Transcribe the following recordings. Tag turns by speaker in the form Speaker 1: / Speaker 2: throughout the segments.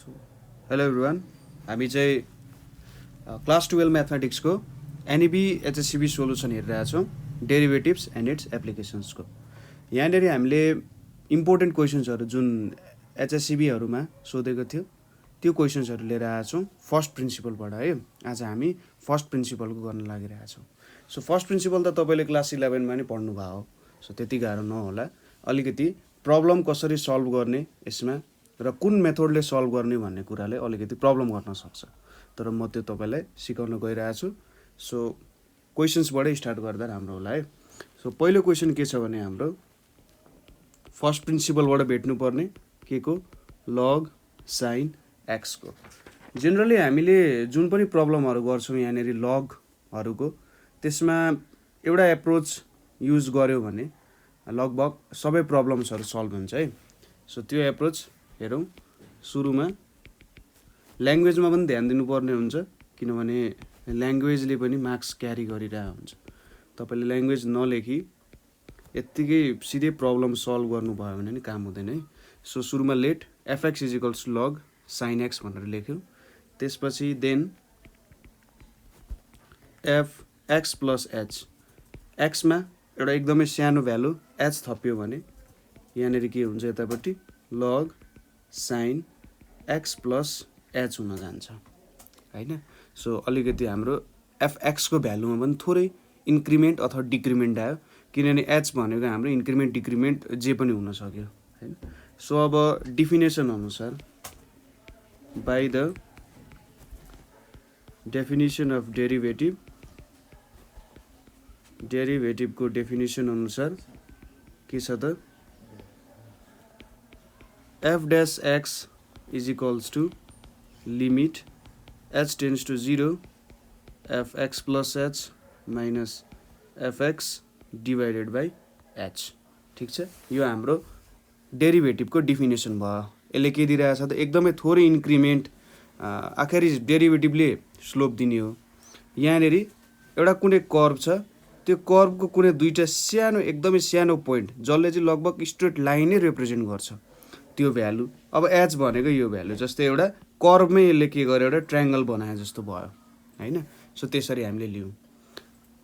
Speaker 1: Hello everyone, हामी चाहिँ class 12 म्याथमेटिक्सको एनइबी एचएससिबी सोल्युसन हेरिरहेछौँ, डेरिभेटिभ्स एन्ड इट्स एप्लिकेसन्सको। यहाँनिर हामीले इम्पोर्टेन्ट क्वेसन्सहरू जुन एचएससिबीहरूमा सोधेको थियो त्यो क्वेसन्सहरू लिएर आएको छौँ फर्स्ट प्रिन्सिपलबाट है। आज हामी फर्स्ट प्रिन्सिपलको गर्न लागिरहेछौँ। सो फर्स्ट प्रिन्सिपल त तपाईँले क्लास 11मा नि पढ्नु भयो हो, सो त्यति गाह्रो नहोला। अलिकति प्रब्लम कसरी सल्भ गर्ने यसमा र कुन मेथडले सल्भ गर्ने भन्ने कुराले अलिकति प्रब्लम गर्न सक्छ, तर म त्यो तपाईँलाई सिकाउन गइरहेको छु। सो क्वेसन्सबाटै स्टार्ट गर्दा राम्रो होला है। सो पहिलो क्वेसन के छ भने हाम्रो फर्स्ट प्रिन्सिपलबाट भेट्नुपर्ने के को लग साइन एक्सको। जेनरली हामीले जुन पनि प्रब्लमहरू गर्छौँ यहाँनिर लगहरूको, त्यसमा एउटा एप्रोच युज गर्यो भने लगभग सबै प्रब्लम्सहरू सल्भ हुन्छ है। सो त्यो एप्रोच हेरौँ। सुरुमा ल्याङ्ग्वेजमा पनि ध्यान दिनुपर्ने हुन्छ, किनभने ल्याङ्ग्वेजले पनि मार्क्स क्यारी गरिरहेको हुन्छ। तपाईँले ल्याङ्ग्वेज नलेखी यत्तिकै सिधै प्रब्लम सल्भ गर्नुभयो भने नि काम हुँदैन है। सो सुरुमा let f x is equals to log sine x भनेर लेख्यौँ। त्यसपछि then f x plus h, एक्समा एउटा एकदमै सानो भ्यालु एच थप्यो भने यहाँनिर के हुन्छ, यतापट्टि लग साइन एक्स प्लस एच हुन जान्छ होइन। सो अलिकति हाम्रो एफएक्सको भ्यालुमा पनि थोरै इन्क्रिमेन्ट अथवा डिक्रिमेन्ट आयो, किनभने एच भनेको हाम्रो इन्क्रिमेन्ट डिक्रिमेन्ट जे पनि हुन सक्यो होइन। सो अब डिफिनेसन अनुसार बाई द डेफिनेसन अफ डेरिभेटिभको डेफिनेसन अनुसार के छ त, f dash x is equals to limit h tends to 0 f x plus h minus f x divided by h. ठिक छ, यो हाम्रो डेरिभेटिभको डिफिनेसन भयो। यसले के दिइरहेछ त, एकदमै थोरै इन्क्रिमेन्ट, आखिरी डेरिभेटिभले स्लोप दिने हो। यहाँनिर एउटा कुनै कर्भ छ, त्यो कर्भको कुनै दुईवटा सानो एकदमै सानो पोइन्ट जसले चाहिँ लगभग स्ट्रेट लाइनै रिप्रेजेन्ट गर्छ, त्यो भ्यालु। अब एच भनेको यो भ्यालु, जस्तै एउटा कर्भमै यसले के गर्यो, एउटा ट्रायङ्गल बनाए जस्तो भयो होइन। सो त्यसरी हामीले लियौँ।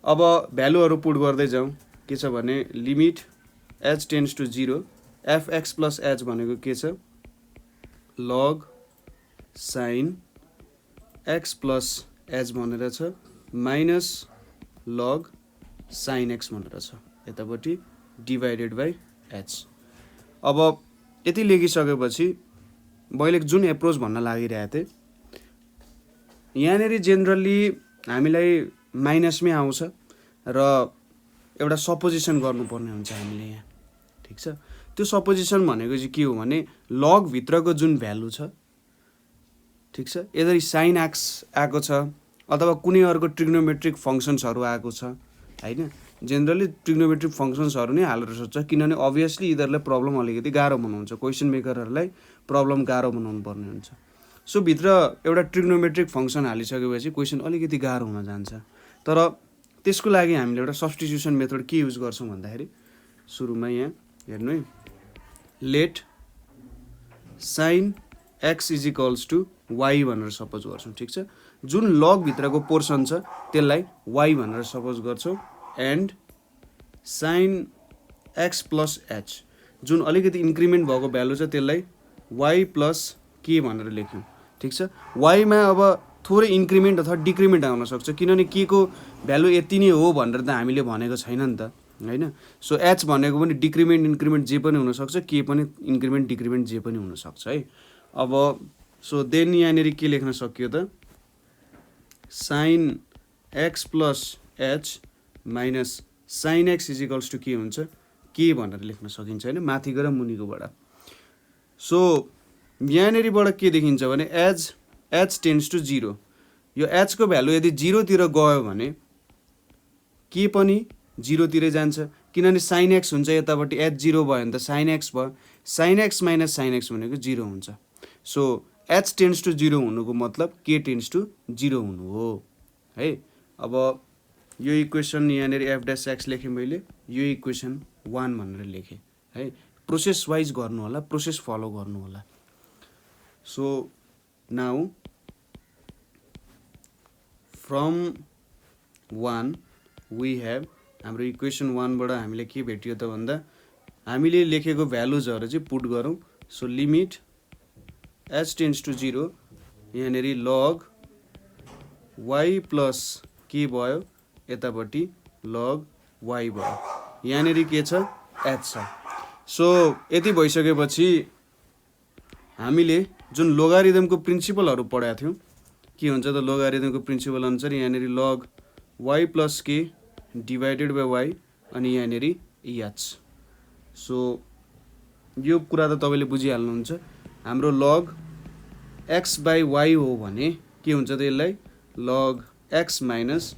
Speaker 1: अब भ्यालुहरू पुट गर्दै जाउँ। के छ भने limit h tends to 0 f x plus h भनेको के छ, log sine x plus h भनेर छ, माइनस लग साइन एक्स भनेर छ, यतापट्टि डिभाइडेड बाई एच। अब यति लेखिसकेपछि मैले जुन एप्रोच भन्न लागिरहेको थिएँ, यहाँनिर जेनरली हामीलाई माइनसमै आउँछ र एउटा सपोजिसन गर्नुपर्ने हुन्छ हामीले यहाँ। ठिक छ, त्यो सपोजिसन भनेको चाहिँ के हो भने लगभित्रको जुन भ्यालु छ, ठिक छ, यदि साइन एक्स आएको छ अथवा कुनै अर्को ट्रिग्नोमेट्रिक फङ्सन्सहरू आएको छ होइन। जेनरली ट्रिग्नोमेट्रिक फङ्सन्सहरू नै हालेर सोध्छ, किनभने अभियसली यिनीहरूलाई प्रब्लम अलिकति गाह्रो बनाउँछ, क्वेसन मेकरहरूलाई प्रब्लम गाह्रो बनाउनु पर्ने हुन्छ। सो भित्र एउटा ट्रिग्नोमेट्रिक फङ्सन हालिसकेपछि क्वेसन अलिकति गाह्रो हुन जान्छ। तर त्यसको लागि हामीले एउटा सब्स्टिट्युसन मेथड के युज गर्छौँ भन्दाखेरि, सुरुमा यहाँ हेर्नु है, let sine x is equals to y भनेर सपोज गर्छौँ। ठिक छ, जुन लगभित्रको पोर्सन छ त्यसलाई वाई भनेर सपोज गर्छौँ, and sign x plus H जुन अलिकति इन्क्रिमेन्ट भएको भ्यालु छ त्यसलाई वाई प्लस के भनेर लेख्यौँ। ठिक छ, वाईमा अब थोरै इन्क्रिमेन्ट अथवा डिक्रिमेन्ट आउन सक्छ, किनभने के को भ्यालु यति नै हो भनेर त हामीले भनेको छैन नि त होइन। सो एच भनेको पनि डिक्रिमेन्ट इन्क्रिमेन्ट जे पनि हुनसक्छ, के पनि इन्क्रिमेन्ट डिक्रिमेन्ट जे पनि हुनसक्छ है। अब सो देन यहाँनिर के लेख्न सकियो त, sine x plus h minus sine x is equals to के हुन्छ, के भनेर लेख्न सकिन्छ होइन, माथिको र मुनिकोबाट। सो यहाँनिरबाट के देखिन्छ भने एच टेन्स टु 0, यो एचको भ्यालु यदि 0तिर गयो भने के पनि 0तिरै जान्छ, किनभने साइन एक्स हुन्छ यतापट्टि, एच 0 भयो भने त साइन एक्स भयो, sine x minus sine x भनेको 0 हुन्छ। सो एच टेन्स टु 0 हुनुको मतलब के टेन्स टु 0 हुनु हो है। अब यो इक्वेसन यहाँनिर एफ डैश एक्स लेखेँ मैले, यो इक्वेसन 1 भनेर लेखेँ है। प्रोसेस वाइज गर्नु होला, प्रोसेस फलो गर्नु होला। So now from 1 we have हाम्रो इक्वेसन 1 बाट हामीले के भेटियो त भन्दा हामीले लेखेको भ्यालुजहरु चाहिँ पुट गरौँ so limit h tends to 0 यहाँनेरि log y प्लस के भयो यतापट्टि log y भयो यहाँनेरि के छ h छ सो यति भइसकेपछि हामीले जुन लोगारिदमको प्रिन्सिपलहरु पढाएको थियौं के हुन्छ त लोगारिदमको प्रिन्सिपल अनुसार यहाँनेरि log y plus k divided by y अनि यहाँनेरि h सो यो कुरा त तपाईले बुझिहाल्नुहुन्छ हाम्रो log x बाइ y हो भने के हुन्छ त यसलाई log x minus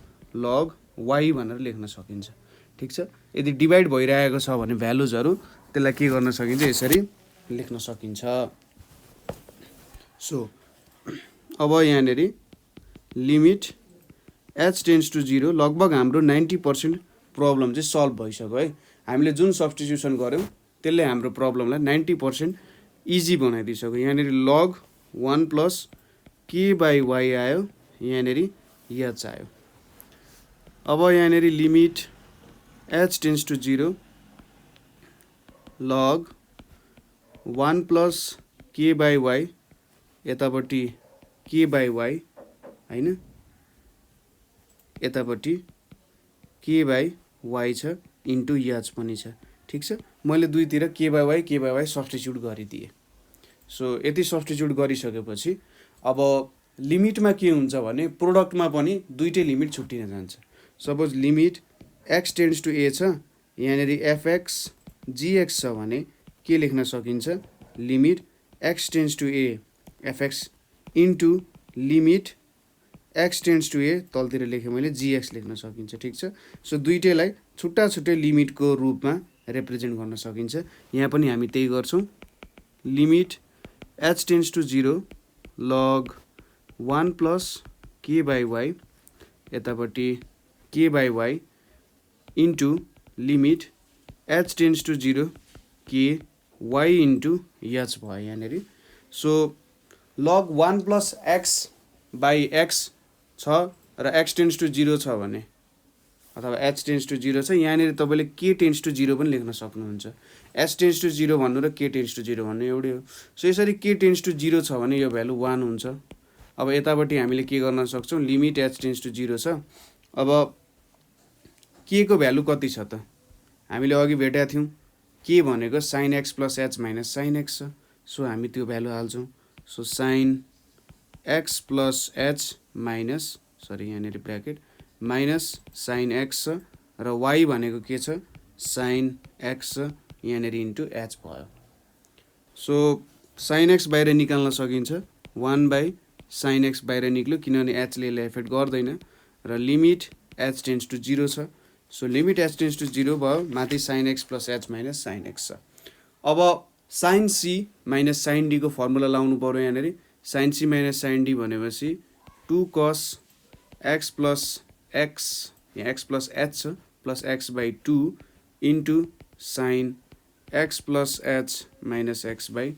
Speaker 1: log y भनेर लेख्न सकिन्छ ठीक छ यदि डिवाइड भइरहेको छ भने भ्यालुजहरु त्यसलाई के गर्न सकिन्छ यसरी लेख्न सकिन्छ सो अब यहाँनेरि लिमिट h टेन्ड्स टु 0 लगभग हाम्रो 90% प्रब्लम चाहिँ सल्भ भइसक्यो है हामीले जुन सब्स्टिट्युसन गर्यौं त्यसले हाम्रो प्रब्लमलाई 90% इजी बनाइदिसक्यो यहाँनेरि log 1 plus k by y आयो यहाँनेरि h आयो अब यहाँनेरि limit h tends to 0 log 1 plus k by y यतापट्टि k बाइ y हैन यतापट्टि k बाइ y छ इन्टु h पनि छ ठीक छ मैले दुईतिर k बाइ y सब्स्टिट्युट गरिदिए सो यति सब्स्टिट्युट गरिसकेपछि अब लिमिटमा के हुन्छ भने प्रोडक्टमा पनि दुईटै लिमिट छुट्टिन जान्छ suppose limit x tends to a छ यहाँनेरि fx gx छ भने के लेख्न सकिन्छ limit x tends to a fx into limit x tends to a तलतिर लेखे मैले gx लेख्न सकिन्छ ठीक छ सो दुईटैलाई छुट्टा छुट्टै लिमिटको रूपमा रिप्रेजेन्ट गर्न सकिन्छ यहाँ पनि हामी त्यही गर्छौं limit h tends to 0 log 1 plus k by y यतापट्टि k by y into limit h tends to 0 k y into h भयो यहाँनेरि so log 1 plus x by x छ र x टेन्ड्स टु 0 छ भने अथवा h टेन्ड्स टु 0 छ यहाँनेरि तपाईले k टेन्ड्स टु 0 पनि लेख्न सक्नुहुन्छ h टेन्ड्स टु 0 भन्नु र k टेन्ड्स टु 0 भन्नु एउटै हो सो यसरी k टेन्ड्स टु 0 छ भने यो भ्यालु 1 हुन्छ अब यतापट्टि हामीले के गर्न सक्छौं लिमिट h टेन्ड्स टु 0 छ अब k को भ्यालु कति छ त हामीले अघि भेटेका थियौं k भनेको sin x plus h minus sin x छ सो हामी त्यो भ्यालु हाल्छौं so sin x plus h minus sorry यहाँनेरि ब्र्याकेट माइनस sin x छ र y भनेको के छ sin x छ यहाँनेरि इन्टु h भयो सो sin x बाहिर निकाल्न सकिन्छ 1 बाइ sin x बाहिर निक्ल्यो किनभने h ले यसलाई एफेक्ट गर्दैन र लिमिट h टेन्ड्स टु 0 छ so limit h tends to 0 भयो माथि sin x plus h minus sin x छ अब sin c minus sin d को फर्मुला लाउनु पर्यो यहाँनेरि sin c minus sin d भनेपछि 2 cos x प्लस x यहाँ x प्लस h छ plus x by 2 into sin x plus h minus x by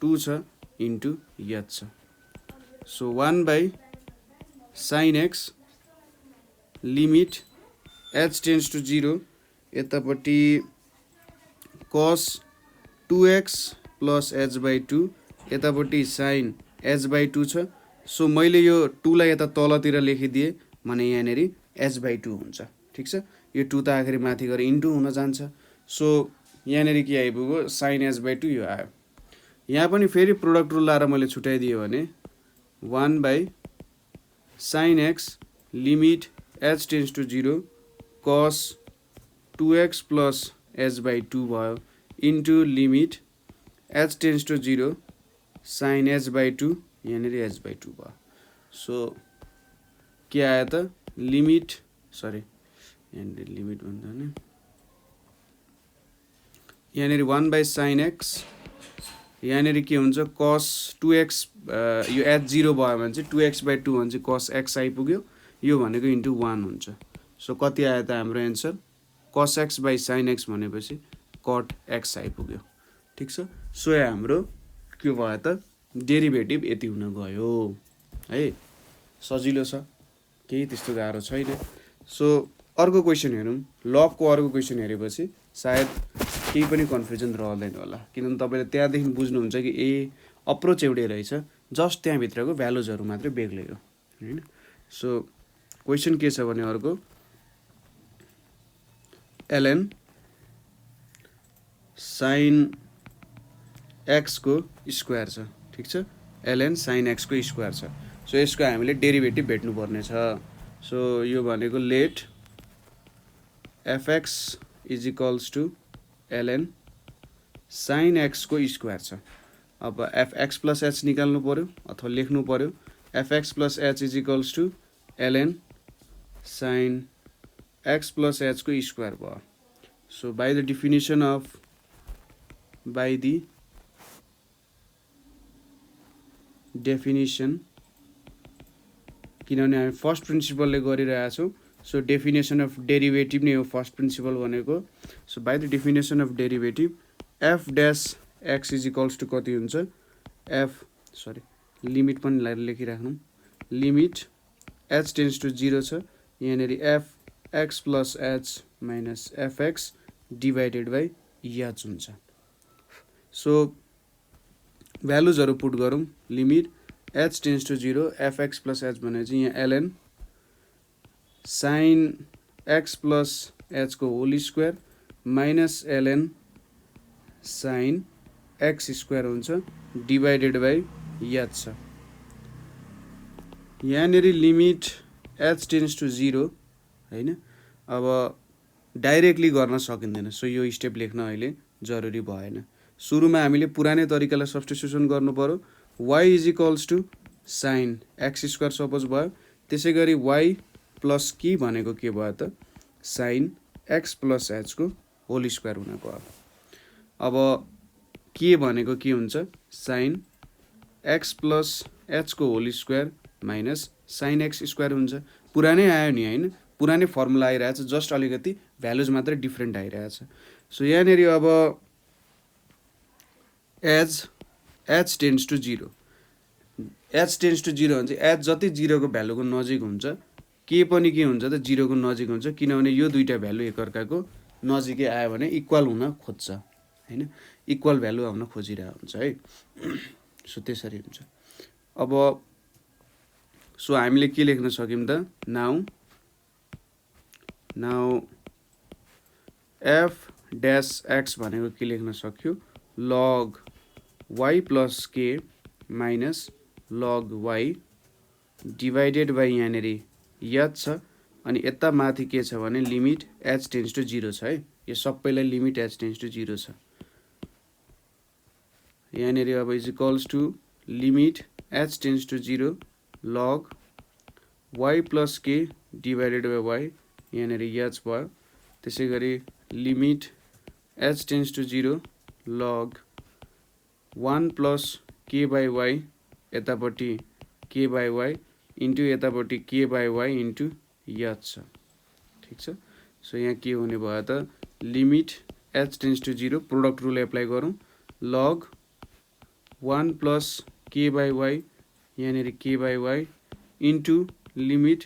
Speaker 1: 2 छ इन्टु h छ so 1 by sin x limit h tends to 0 यतापट्टि cos 2x plus h by 2 यतापट्टि sin h by 2 छ so मैले यो 2 लाई यता तलतिर लेखिदिए भने यहाँनेरि h बाइ 2 हुन्छ ठीक छ यो 2 त आखिरी माथि गएर इन्टु हुन जान्छ सो यहाँनेरि के आइपुग्यो sin h बाइ 2 यो आयो यहाँ पनि फेरि प्रोडक्ट रुल लाएर मैले छुटाइदिए भने 1 by sin x limit h tends to 0 cos 2x plus h by 2 भयो into limit h tends to 0 sin h by 2 यहाँनेरि h बाइ 2 भयो सो के आयो त लिमिट सरी यहाँनेरि लिमिट भन्दा नि यहाँनेरि 1 बाइ sin x यहाँनेरि के हुन्छ cos 2x यो h 0 भयो भने चाहिँ 2x बाइ 2 भने चाहिँ cos x आइपुग्यो यो भनेको इन्टु 1 हुन्छ सो कति आयो त हाम्रो answer cos x by sin x भनेपछि cot x आइपुग्यो ठीक छ सो हाम्रो के भयो त डेरिभेटिभ यति हुन गयो है। सजिलो छ, केही त्यस्तो गाह्रो छैन। सो अर्को क्वेसन हेरौँ। लगको अर्को क्वेसन हेरेपछि सायद केही पनि कन्फ्युजन रहँदैन होला, किनभने तपाईँले त्यहाँदेखि बुझ्नुहुन्छ कि ए अप्रोच एउटै रहेछ, जस्ट त्यहाँभित्रको भ्यालुजहरू मात्रै बेग्लै हो होइन। सो क्वेसन के छ भने अर्को ln sin x को स्क्वायर छ, ठिक छ, ln sin x को स्क्वायर छ। सो यसको हामीले डेरिभेटिभ भेट्नुपर्ने छ। सो यो भनेको let fx is equals to ln sin x को स्क्वायर छ। अब fx प्लस h निकाल्नु पर्यो अथवा लेख्नु पर्यो fx plus h is equals to ln sin x plus h को स्क्वायर भयो। So by the definition of किनभने हामी फर्स्ट प्रिन्सिपलले गरिरहेका छौँ। सो डेफिनेसन अफ डेरिभेटिभ नै हो फर्स्ट प्रिन्सिपल भनेको। So by the definition of derivative f dash x is equals to कति हुन्छ, लिमिट पनि लेखिराख्नु, लिमिट एच टेन्स टु 0 छ, यहाँनिर f x plus h minus f x divided by h हुन्छ। सो भ्यालुजहरू पुट गरौँ, limit h tends to 0 f x plus h भने चाहिँ यहाँ LN sine x plus h को whole square minus LN sine x square हुन्छ डिभाइडेड बाई एच छ। यहाँनिर लिमिट एच टेन्स टु 0 होइन, अब डाइरेक्टली गर्न सकिँदैन। सो यो स्टेप लेख्न अहिले जरुरी भएन। सुरुमा हामीले पुरानै तरिकालाई सब्स्टिट्युसन गर्नु पर्यो। y is equals to sine x square suppose भयो, त्यसै गरी y प्लस के भनेको के भयो त साइन एक्स प्लस एच को होल स्क्वायर हुन गयो। अब के भनेको के हुन्छ साइन एक्स प्लस एच को whole square minus sine x square हुन्छ। पुरानै आयो नि होइन, पुरानै फर्मुला आइरहेछ, जस्ट अलिकति भ्यालुज मात्रै डिफ्रेन्ट आइरहेछ। सो यहाँनिर अब h tends to 0, h tends to 0 भने चाहिँ एच जति 0 को भ्यालुको नजिक हुन्छ के पनि के हुन्छ त 0 को नजिक हुन्छ, किनभने यो दुईटा भ्यालु एकअर्काको नजिकै आयो भने इक्वल हुन खोज्छ होइन, इक्वल भ्यालु आउन खोजिरहेको हुन्छ है। सो त्यसरी हुन्छ। अब सो हामीले के लेख्न सक्यौँ त नाउ एफ ड्यास एक्स भनेको के लेख्न सक्यो log y plus k minus log y divided by यहाँनिर एच छ, अनि यता माथि के छ भने लिमिट एच टेन्स टु 0 छ है। यो सबैलाई लिमिट एच टेन्स टु 0 छ। यहाँनिर अब is equals to limit h tends to 0 log y plus k divided by y, यहाँनिर एच भयो। त्यसै गरी limit h tends to 0 log 1 plus k by y, यतापट्टि के बाई वाई इन्टु यतापट्टि k by y into H छ, ठिक छ। So यहाँ के हुने भयो त limit h tends to 0 product rule apply गरौँ, log 1 plus k by y, यहाँनिर k by y into limit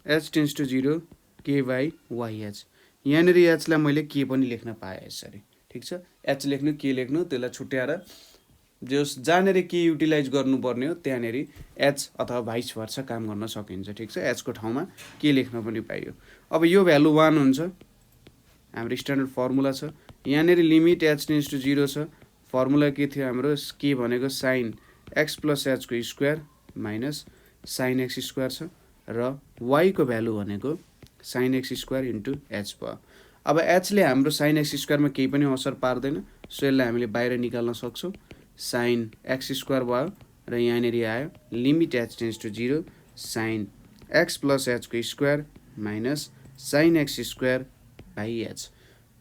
Speaker 1: h tends to 0 k by Y H. यहाँनिर एचलाई मैले के पनि लेख्न पाएँ यसरी, ठिक छ। एच लेख्नु के लेख्नु त्यसलाई छुट्याएर जस जहाँनिर के युटिलाइज गर्नुपर्ने हो त्यहाँनिर एच अथवा भाइस भर्सा काम गर्न सकिन्छ, ठिक छ। एचको ठाउँमा के लेख्न पनि पाइयो। अब यो भ्यालु 1 हुन्छ, हाम्रो स्ट्यान्डर्ड फर्मुला छ। यहाँनिर लिमिट एच टेन्स टु 0 छ, फर्मुला के थियो हाम्रो के भनेको साइन एक्स प्लस एच को square minus sine x square छ, र वाई को भ्यालु भनेको sign x square into H भयो। अब एचले हाम्रो साइन एक्स स्क्वायरमा केही पनि असर पार्दैन, सो यसलाई हामीले बाहिर निकाल्न सक्छौँ। साइन एक्स स्क्वायर भयो र यहाँनिर आयो limit h tends to 0 sine x plus h को square minus sine x square by h.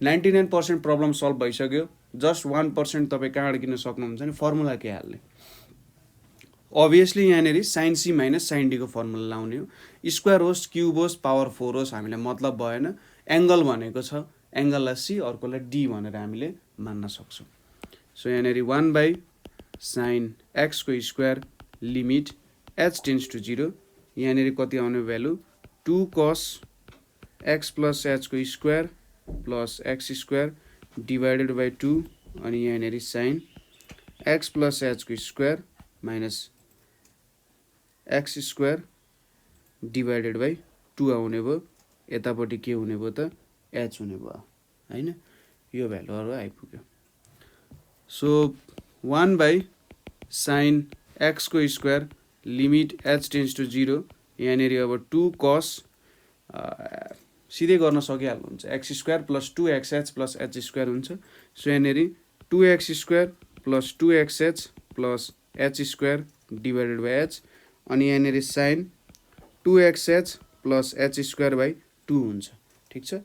Speaker 1: 99% problem solve भइसक्यो। जस्ट 1% तपाईँ कहाँबाट किन्न सक्नुहुन्छ भने फर्मुला के हाल्ने, अभियसली यहाँनिर sine c minus sine d को फर्मुला लाउने हो। स्क्वायर होस् क्युब होस् पावर 4 होस् हामीलाई मतलब भएन। एङ्गल भनेको छ, एङ्गललाई सी अर्कोलाई डी भनेर हामीले मान्न सक्छौँ। सो यहाँनिर 1 बाई साइन एक्सको square limit h tends to 0 यहाँनिर कति आउने भ्यालु 2 cos x प्लस एचको square plus x square divided by 2 अनि यहाँनिर साइन एक्स प्लस एचको square minus x square divided by 2 आउने भयो यतापट्टि के हुने भयो त एच हुने भयो हैन यो भ्यालुहरु आइपुग्यो सो 1 बाई साइन एक्स को square limit h tends to 0 यहाँनिर अब 2 cos सिधै गर्न सकिहाल्नुहुन्छ x square plus 2xh plus h square हुन्छ सो यहाँनिर 2x square plus 2xh plus h square divided by h अनि यहाँनिर sine 2xh plus h square by 2 हुन्छ ठीक छ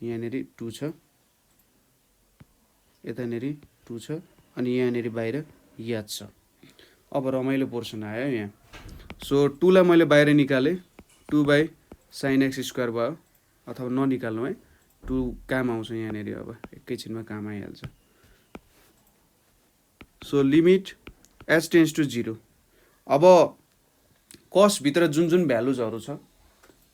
Speaker 1: यहाँनिर 2 छ यतानिर 2 छ अनि यहाँनिर बाहिर याद छ अब रमाइलो पोर्सन आयो यहाँ सो 2 लाई मैले बाहिर निकाले 2 बाई साइन एक्स स्क्वायर भयो अथवा ननिकाल्नु है 2 काम आउँछ यहाँनिर अब एकैछिनमा काम आइहाल्छ so limit h tends to 0 अब कस भित्र जुन भ्यालुजहरु छ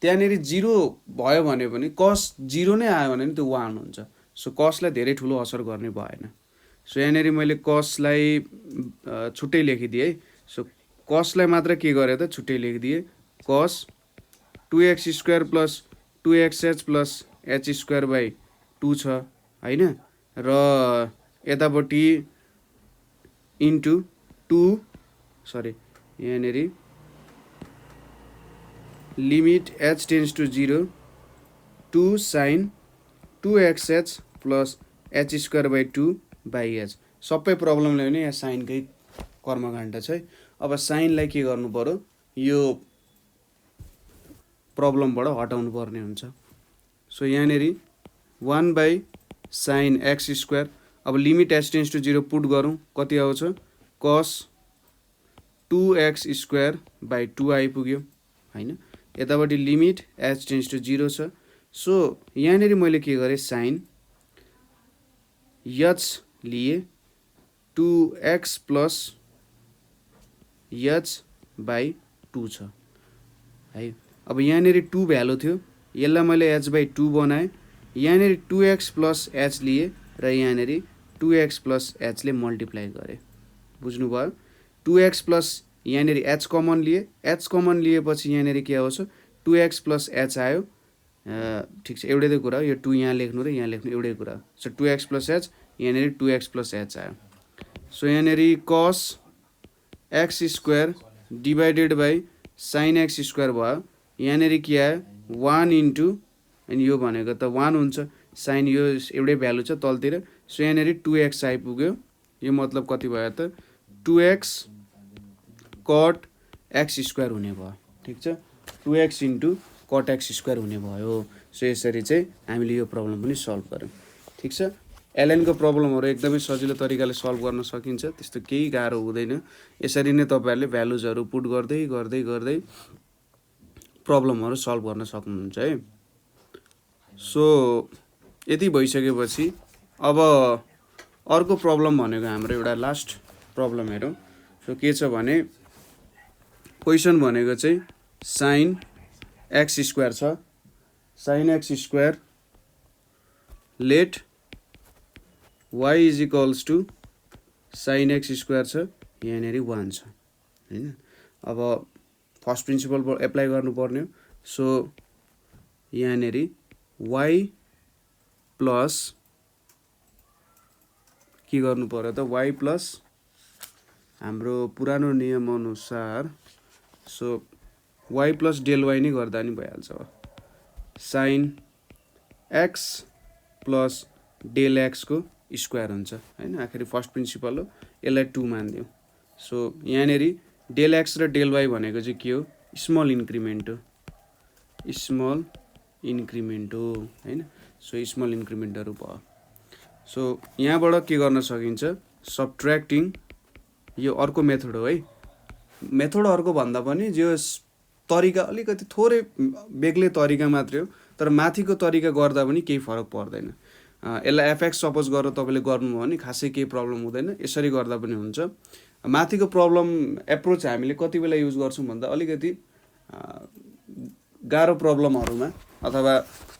Speaker 1: त्यहाँनिर 0 भयो भने पनि कस 0 नै आयो भने त्यो 1 हुन्छ सो कसलाई धेरै ठुलो असर गर्ने भएन सो यहाँनिर मैले कसलाई छुट्टै लेखिदिए सो कसलाई मात्र के गरे त छुट्टै लेखिदिए cos 2x square plus 2xh plus h square by 2 छ हैन र यतापट्टि इन्टु 2 सरी यहाँनिर limit h tends to 0 2 sin 2xh plus h square by 2 by h सबै प्रब्लमले पनि यहाँ साइनकै कर्मकाण्ड छ है अब साइनलाई के गर्नु पर्यो यो प्रब्लमबाट हटाउनु पर्ने हुन्छ सो यहाँनिर 1 बाई साइन एक्स स्क्वायर अब limit h tends to 0 put गरौँ कति आउँछ cos 2x स्क्वायर बाई 2 आइपुग्यो हैन यतापट्टि लिमिट h टेन्स टु 0 छ सो यहाँनिर मैले के गरे साइन h लिए 2x प्लस h बाई 2 छ है अब यहाँनिर 2 भ्यालु थियो यसलाई मैले h बाई 2 बनाएँ यहाँनिर 2x प्लस h लिए र यहाँनिर 2x प्लस h ले मल्टिप्लाई गरे बुझ्नुभयो 2x प्लस यहाँनिर h कमन लिए h कमन लिएपछि यहाँनिर के आउँछ 2x प्लस h आयो ठीक छ एउटै त कुरा यो 2 यहाँ लेख्नु र यहाँ लेख्नु एउटै कुरा सो 2x प्लस h यहाँनिर 2x प्लस h आयो सो यहाँनिर cos x square divided by sine x square भयो यहाँनिर के आयो 1 इन्टु अनि यो भनेको त 1 हुन्छ साइन यो एउटै भ्यालु छ तलतिर सो यहाँनिर 2x आइपुग्यो यो मतलब कति भयो त 2x cot x स्क्वायर हुने भयो ठीक छ 2x into cot x square हुने भयो सो यसरी चाहिँ हामीले यो प्रब्लम पनि सल्भ गर्यौं ठीक छ एलएन को प्रब्लमहरु एकदमै सजिलो तरिकाले सल्भ गर्न सकिन्छ त्यस्तो केही गाह्रो हुँदैन यसरी नै तपाईहरुले भ्यालुजहरु पुट गर्दै गर्दै गर्दै प्रब्लमहरु सल्भ गर्न सक्नुहुन्छ है सो यति भइसकेपछि अब अर्को प्रब्लम भनेको हाम्रो एउटा लास्ट प्रब्लम हेरौं सो के छ भने क्वेशन भनेको चाहिँ sin x स्क्वायर छ sin x square let y is equals to sin x square छ यहाँनिर 1 छ हैन अब फर्स्ट प्रिन्सिपल एप्लाई गर्नु पर्ने हो सो यहाँनिर y प्लस के गर्नु पर्यो त y प्लस हाम्रो पुरानो नियम अनुसार so y plus del y नै गर्दा नि भइहाल्छ sin x plus del x को स्क्वायर हुन्छ हैन आखिर फर्स्ट प्रिन्सिपल हो यसलाई 2 मान्दियौ सो यहाँनेरि डेल x र डेल y भनेको चाहिँ के हो स्मल इन्क्रिमेन्ट हो हैन सो स्मल इन्क्रिमेन्टहरु भयो सो यहाँबाट के गर्न सकिन्छ सबट्र्याक्टिङ यो अर्को मेथड हो है मेथड अर्को भन्दा पनि जो तरिका अलिकति थोरै बेग्लै तरिका मात्रै हो तर माथिको तरिका गर्दा पनि केही फरक पर्दैन यसलाई एफएक्स सपोज गरेर तपाईँले गर्नुभयो भने खासै केही प्रब्लम हुँदैन, यसरी गर्दा पनि हुन्छ। माथिको प्रब्लम एप्रोच हामीले कति बेला युज गर्छौँ भन्दा अलिकति गाह्रो प्रब्लमहरूमा अथवा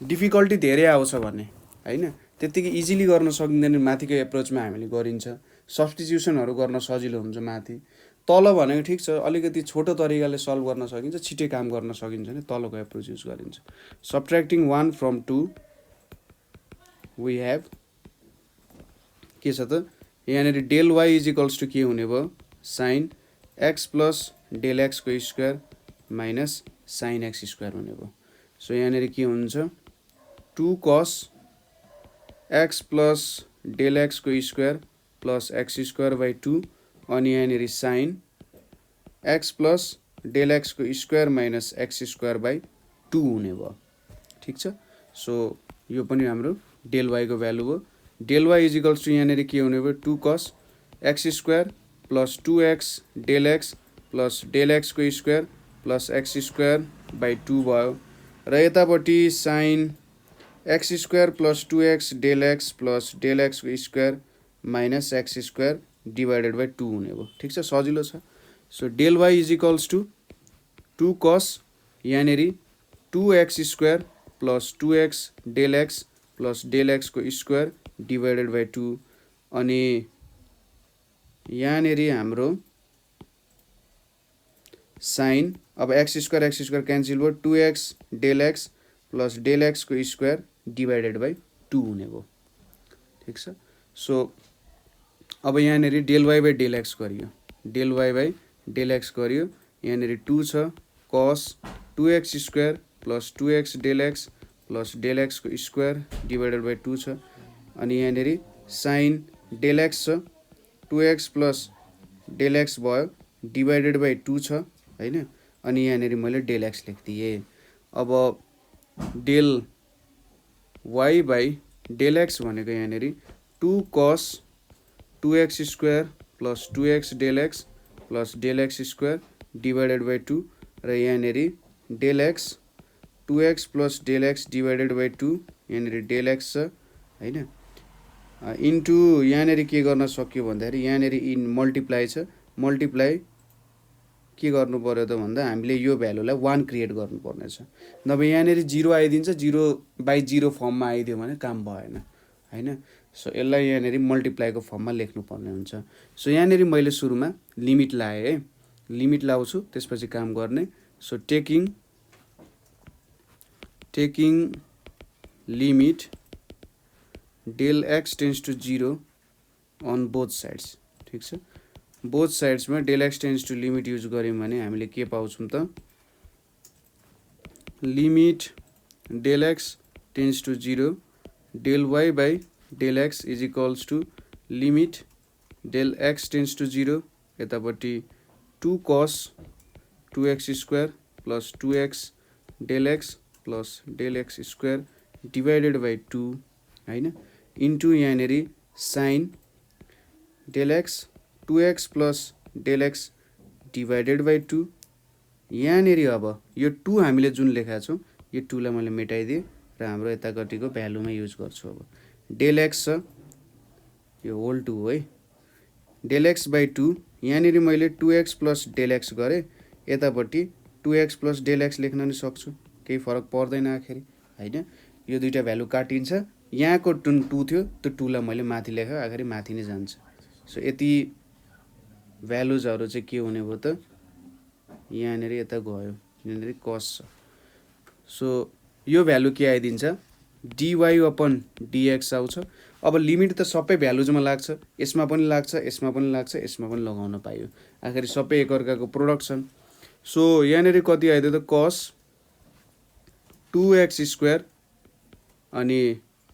Speaker 1: डिफिकल्टी धेरै आउँछ भने होइन, त्यत्तिकै इजिली गर्न सकिँदैन, माथिको एप्रोचमा हामीले गरिन्छ। सब्स्टिट्युसनहरू गर्न सजिलो हुन्छ माथि। तल भनेको ठिक छ, अलिकति छोटो तरिकाले सल्भ गर्न सकिन्छ, छिटै काम गर्न सकिन्छ भने तलको एप्रोच युज गरिन्छ। सब्ट्र्याक्टिङ 1 from 2 वी हेभ के छ त, यहाँनिर del y is equals to के हुने भयो, साइन एक्स प्लस डेल एक्सको square minus sine x square हुने भयो। सो यहाँनिर के हुन्छ, 2 cos एक्स प्लस डेल एक्सको square plus x square by 2 अनि यहाँनिर साइन एक्स प्लस डेल एक्सको square minus x square by 2 हुने भयो। ठिक छ। सो यो पनि हाम्रो डेल वाईको भ्यालु हो। Del y is equals to यहाँनिर के हुने भयो, 2 cos x square plus 2x del x plus del एक्सको square plus x square by 2 भयो र यतापट्टि sine x square plus 2x del x plus del एक्सको square minus x square divided by 2 हुने भयो। ठिक छ, सजिलो छ। So del y is equals to 2 cos यहाँनिर 2x square plus 2x del x plus del एक्सको स्क्वायर डिभाइडेड बाई 2 अनि यहाँनिर हाम्रो साइन, अब एक्स स्क्वायर क्यान्सल भयो, 2x del x plus del एक्सको स्क्वायर डिभाइडेड बाई 2 हुने भयो। ठिक छ। सो अब यहाँनिर del y by del x गरियो, del y by del x गरियो, यहाँनिर 2 छ cos 2x square plus 2x del x plus del एक्सको स्क्वायर डिभाइडेड बाई 2 छ अनि यहाँनिर साइन डेल एक्स छ 2x प्लस डेल एक्स भयो डिभाइडेड बाई 2 छ होइन, अनि यहाँनिर मैले डेल एक्स लेखिदिएँ। अब del y by del x भनेको यहाँनिर 2 cos 2x square plus 2x del x plus del x square divided by 2 र यहाँनिर del x 2x plus del x divided by 2 यहाँनिर डेल एक्स छ होइन, इन्टु यहाँनिर के गर्न सक्यो भन्दाखेरि यहाँनिर इन मल्टिप्लाई छ, मल्टिप्लाई के गर्नु पर्यो त भन्दा हामीले यो भ्यालुलाई 1 क्रिएट गर्नुपर्ने छ, नभए यहाँनिर 0 आइदिन्छ, 0/0 फर्ममा आइदियो भने काम भएन होइन। सो यसलाई यहाँनिर मल्टिप्लाईको फर्ममा लेख्नुपर्ने हुन्छ। सो यहाँनिर मैले सुरुमा लिमिट लाएँ है, लिमिट लाउँछु त्यसपछि काम गर्ने। So taking limit del x tends to 0 on both sides. ठिक छ, बोथ साइड्समा del x tends to limit use गऱ्यौँ भने हामीले के पाउँछौँ त, limit del x tends to 0 del y by del x is equals to limit del x tends to 0 यतापट्टि 2 cos 2x square plus 2x del x plus del x square divided by 2 होइन, into यहाँनिर sine del x 2x plus del x divided by 2 यहाँनिर अब यो 2 हामीले जुन लेखेका छौँ यो 2 लाई मैले मेटाइदिएँ र हाम्रो यतापट्टिको भ्यालुमा युज गर्छु। अब डेल एक्स छ यो होल 2 है, डेल एक्स बाई 2 यहाँनिर मैले 2x प्लस डेल एक्स गरेँ, यतापट्टि 2x प्लस डेल एक्स लेख्न नि सक्छु, केही फरक पर्दैन आखिर होइन। यो दुईवटा भ्यालु काटिन्छ, यहाँको 2 थियो त्यो 2 लाई मैले माथि लेखेँ, आखिर माथि नै जान्छ। सो यति भ्यालुजहरू चाहिँ के हुने भयो त, यहाँनिर यता गयो, यहाँनिर कस छ। सो यो भ्यालु के आइदिन्छ, dy अपन dx आउँछ। अब लिमिट त सबै भ्यालुजमा लाग्छ, यसमा पनि लाग्छ, यसमा पनि लाग्छ, यसमा पनि लगाउन पाइयो, आखिर सबै एकअर्काको प्रोडक्ट छन्। सो यहाँनिर कति आइदियो त, cos 2x स्क्वायर अनि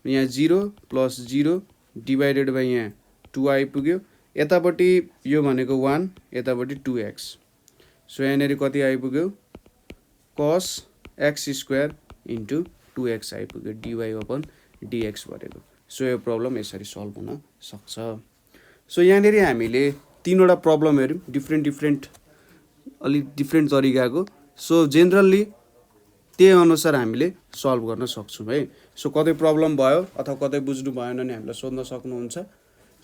Speaker 1: यहाँ 0 प्लस 0 डिभाइडेड बाई यहाँ 2 आइपुग्यो, यतापट्टि यो भनेको 1 यतापट्टि 2x। सो यहाँनिर कति आइपुग्यो, cos x square into 2x आइपुग्यो dy अपन dx भनेको। सो यो प्रब्लम यसरी सल्भ हुन सक्छ। सो यहाँनिर हामीले 3वटा प्रब्लम हेऱ्यौँ, डिफ्रेन्ट अलिक डिफ्रेन्ट तरिकाको। सो जेनरली त्यही अनुसार हामीले सल्भ गर्न सक्छौँ है। सो कतै प्रब्लम भयो अथवा कतै बुझ्नु भएन भने हामीलाई सोध्न सक्नुहुन्छ।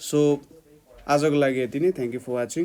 Speaker 1: सो आजको लागि यति नै। Thank you for watching.